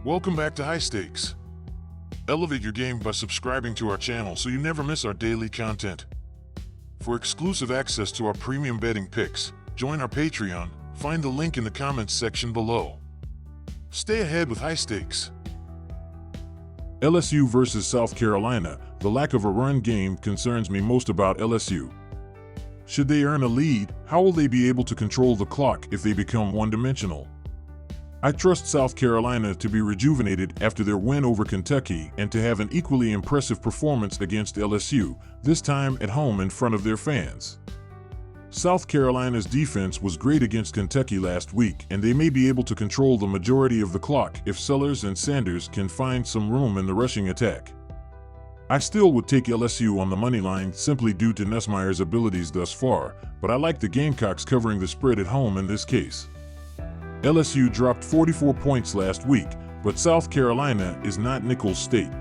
Welcome back to High Stakes. Elevate your game by subscribing to our channel so you never miss our daily content. For exclusive access to our premium betting picks, join our Patreon. Find the link in the comments section below. Stay ahead with High Stakes. LSU versus South Carolina. The lack of a run game concerns me most about LSU. Should they earn a lead, how will they be able to control the clock if they become one-dimensional? I trust South Carolina to be rejuvenated after their win over Kentucky and to have an equally impressive performance against LSU, this time at home in front of their fans. South Carolina's defense was great against Kentucky last week, and they may be able to control the majority of the clock if Sellers and Sanders can find some room in the rushing attack. I still would take LSU on the money line simply due to Nussmeier's abilities thus far, but I like the Gamecocks covering the spread at home in this case. LSU dropped 44 points last week, but South Carolina is not Nicholls State.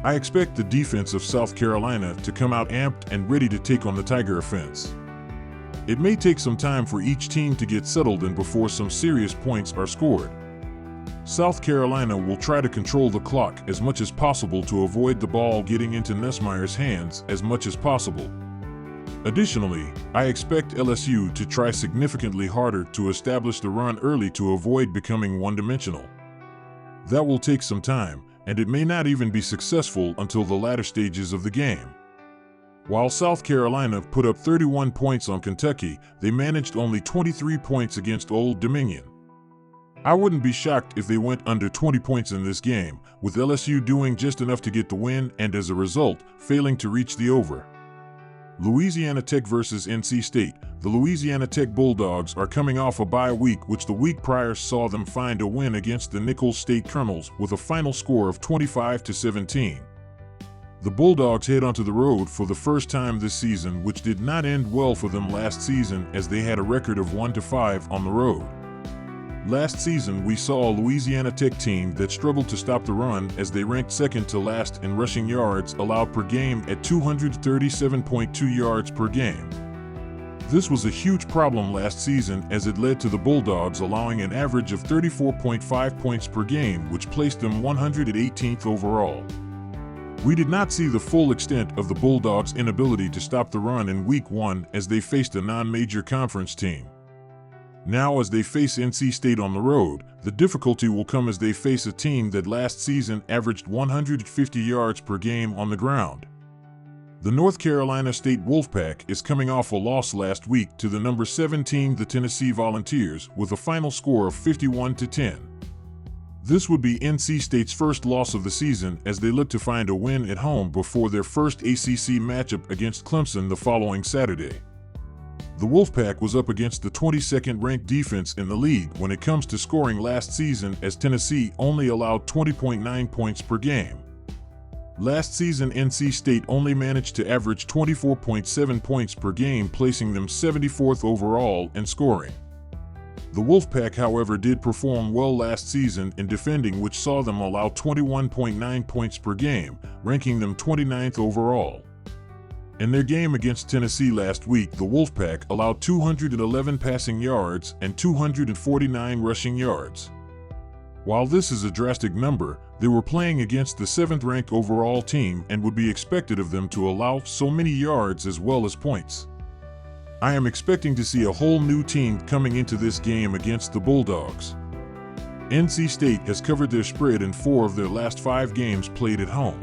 I expect the defense of South Carolina to come out amped and ready to take on the Tiger offense. It may take some time for each team to get settled in before some serious points are scored. South Carolina will try to control the clock as much as possible to avoid the ball getting into Nussmeier's hands as much as possible. Additionally, I expect LSU to try significantly harder to establish the run early to avoid becoming one-dimensional. That will take some time, and it may not even be successful until the latter stages of the game. While South Carolina put up 31 points on Kentucky, they managed only 23 points against Old Dominion. I wouldn't be shocked if they went under 20 points in this game, with LSU doing just enough to get the win and as a result, failing to reach the over. Louisiana Tech versus NC State. The Louisiana Tech Bulldogs are coming off a bye week, which the week prior saw them find a win against the Nicholls State Colonels with a final score of 25-17. The Bulldogs head onto the road for the first time this season, which did not end well for them last season as they had a record of 1-5 on the road. Last season, we saw a Louisiana Tech team that struggled to stop the run as they ranked second to last in rushing yards allowed per game at 237.2 yards per game. This was a huge problem last season as it led to the Bulldogs allowing an average of 34.5 points per game, which placed them 118th overall. We did not see the full extent of the Bulldogs' inability to stop the run in Week 1 as they faced a non-major conference team. Now, as they face NC State on the road, the difficulty will come as they face a team that last season averaged 150 yards per game on the ground. The North Carolina State Wolfpack is coming off a loss last week to the number 7 team, the Tennessee Volunteers, with a final score of 51-10. This would be NC State's first loss of the season as they look to find a win at home before their first ACC matchup against Clemson the following Saturday. The Wolfpack was up against the 22nd ranked defense in the league when it comes to scoring last season, as Tennessee only allowed 20.9 points per game. Last season, NC State only managed to average 24.7 points per game, placing them 74th overall in scoring. The Wolfpack, however, did perform well last season in defending, which saw them allow 21.9 points per game, ranking them 29th overall. In their game against Tennessee last week, the Wolfpack allowed 211 passing yards and 249 rushing yards. While this is a drastic number, they were playing against the 7th-ranked overall team and would be expected of them to allow so many yards as well as points. I am expecting to see a whole new team coming into this game against the Bulldogs. NC State has covered their spread in 4 of their last 5 games played at home.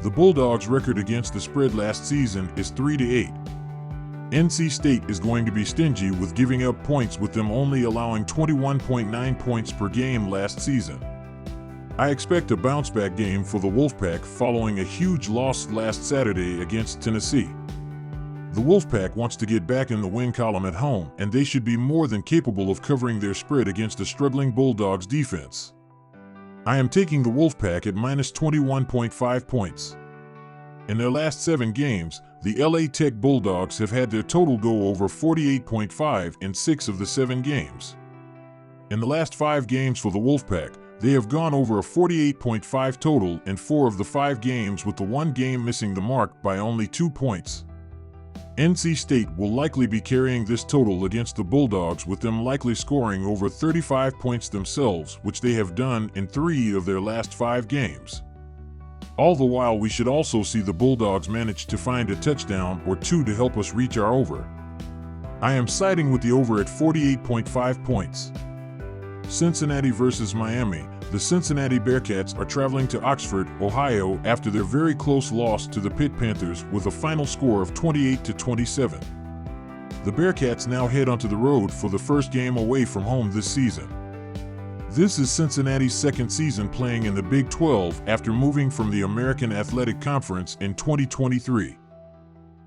The Bulldogs' record against the spread last season is 3-8. NC State is going to be stingy with giving up points, with them only allowing 21.9 points per game last season. I expect a bounce-back game for the Wolfpack following a huge loss last Saturday against Tennessee. The Wolfpack wants to get back in the win column at home, and they should be more than capable of covering their spread against a struggling Bulldogs defense. I am taking the Wolfpack at minus 21.5 points. In their last 7 games, the LA Tech Bulldogs have had their total go over 48.5 in 6 of the 7 games. In the last 5 games for the Wolfpack, they have gone over a 48.5 total in 4 of the 5 games, with the one game missing the mark by only 2 points. NC State will likely be carrying this total against the Bulldogs, with them likely scoring over 35 points themselves, which they have done in 3 of their last 5 games. All the while, we should also see the Bulldogs manage to find a touchdown or 2 to help us reach our over. I am siding with the over at 48.5 points. Cincinnati versus Miami. The Cincinnati Bearcats are traveling to Oxford, Ohio after their very close loss to the Pitt Panthers with a final score of 28-27. The Bearcats now head onto the road for the first game away from home this season. This is Cincinnati's second season playing in the Big 12 after moving from the American Athletic Conference in 2023.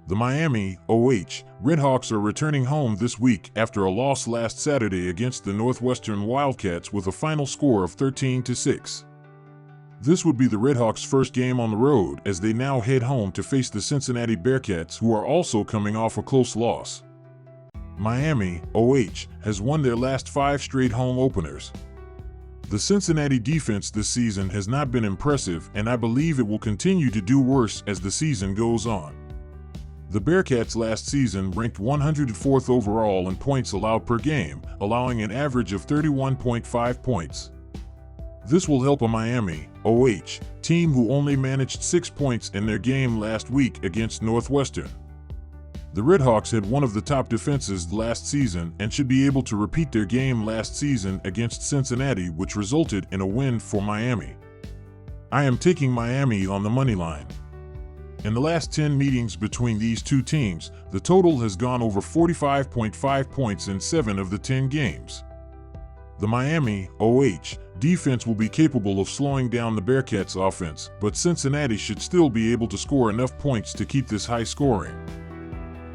The Miami Redhawks are returning home this week after a loss last Saturday against the Northwestern Wildcats with a final score of 13-6. This would be the Redhawks' first game on the road as they now head home to face the Cincinnati Bearcats, who are also coming off a close loss. Miami has won their last 5 straight home openers. The Cincinnati defense this season has not been impressive, and I believe it will continue to do worse as the season goes on. The Bearcats last season ranked 104th overall in points allowed per game, allowing an average of 31.5 points. This will help a Miami team who only managed 6 points in their game last week against Northwestern. The Redhawks had one of the top defenses last season and should be able to repeat their game last season against Cincinnati, which resulted in a win for Miami. I am taking Miami on the money line. In the last 10 meetings between these two teams, the total has gone over 45.5 points in 7 of the 10 games. The Miami defense will be capable of slowing down the Bearcats' offense, but Cincinnati should still be able to score enough points to keep this high scoring.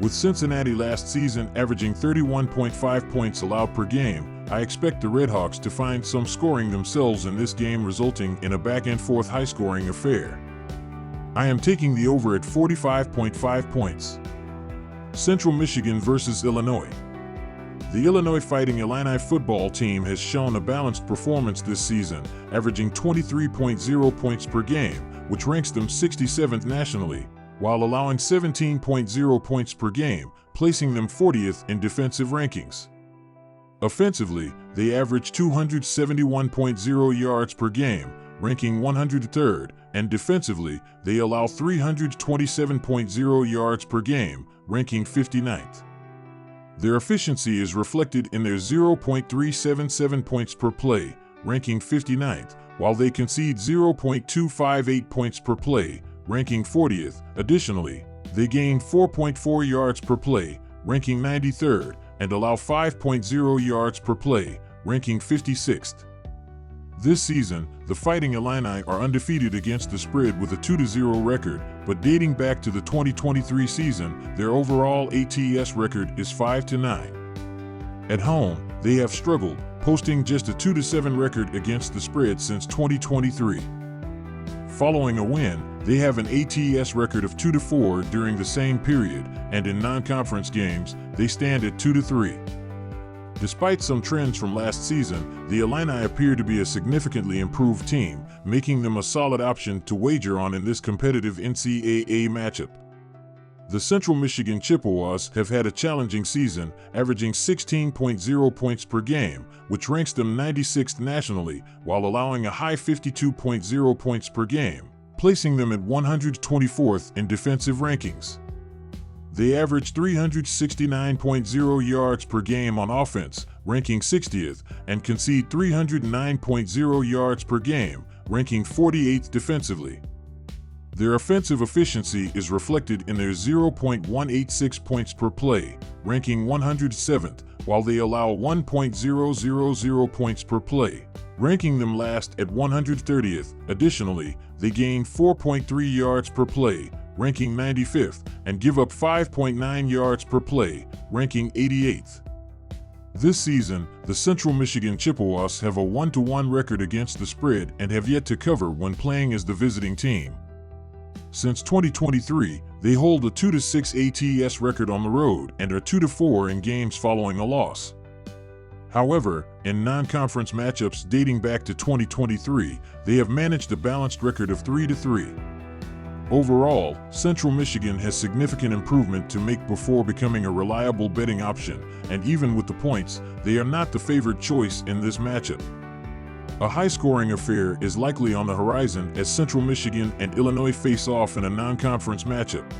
With Cincinnati last season averaging 31.5 points allowed per game, I expect the Redhawks to find some scoring themselves in this game, resulting in a back-and-forth high-scoring affair. I am taking the over at 45.5 points. Central Michigan versus Illinois. The Illinois Fighting Illini football team has shown a balanced performance this season, averaging 23.0 points per game, which ranks them 67th nationally, while allowing 17.0 points per game, placing them 40th in defensive rankings. Offensively, they average 271.0 yards per game, ranking 103rd, and defensively, they allow 327.0 yards per game, ranking 59th. Their efficiency is reflected in their 0.377 points per play, ranking 59th, while they concede 0.258 points per play, ranking 40th. Additionally, they gain 4.4 yards per play, ranking 93rd, and allow 5.0 yards per play, ranking 56th. This season, the Fighting Illini are undefeated against the spread with a 2-0 record, but dating back to the 2023 season, their overall ATS record is 5-9. At home, they have struggled, posting just a 2-7 record against the spread since 2023. Following a win, they have an ATS record of 2-4 during the same period, and in non-conference games, they stand at 2-3. Despite some trends from last season, the Illini appear to be a significantly improved team, making them a solid option to wager on in this competitive NCAA matchup. The Central Michigan Chippewas have had a challenging season, averaging 16.0 points per game, which ranks them 96th nationally, while allowing a high 52.0 points per game, placing them at 124th in defensive rankings. They average 369.0 yards per game on offense, ranking 60th, and concede 309.0 yards per game, ranking 48th defensively. Their offensive efficiency is reflected in their 0.186 points per play, ranking 107th, while they allow 1.000 points per play, ranking them last at 130th. Additionally, they gain 4.3 yards per play, ranking 95th, and give up 5.9 yards per play, ranking 88th. This season, the Central Michigan Chippewas have a 1-1 record against the spread and have yet to cover when playing as the visiting team. Since 2023, they hold a 2-6 ATS record on the road and are 2-4 in games following a loss. However, in non-conference matchups dating back to 2023, they have managed a balanced record of 3-3. Overall, Central Michigan has significant improvement to make before becoming a reliable betting option, and even with the points, they are not the favored choice in this matchup. A high-scoring affair is likely on the horizon as Central Michigan and Illinois face off in a non-conference matchup.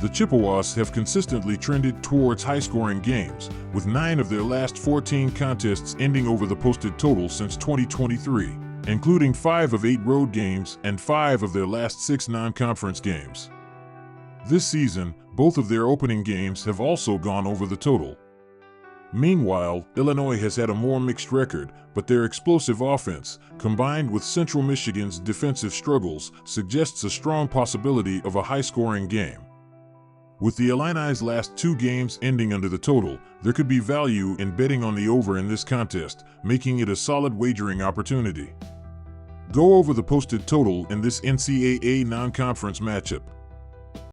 The Chippewas have consistently trended towards high-scoring games, with 9 of their last 14 contests ending over the posted total since 2023, including 5 of 8 road games and 5 of their last 6 non-conference games. This season, both of their opening games have also gone over the total. Meanwhile, Illinois has had a more mixed record, but their explosive offense, combined with Central Michigan's defensive struggles, suggests a strong possibility of a high-scoring game. With the Illini's last 2 games ending under the total, there could be value in betting on the over in this contest, making it a solid wagering opportunity. Go over the posted total in this NCAA non-conference matchup.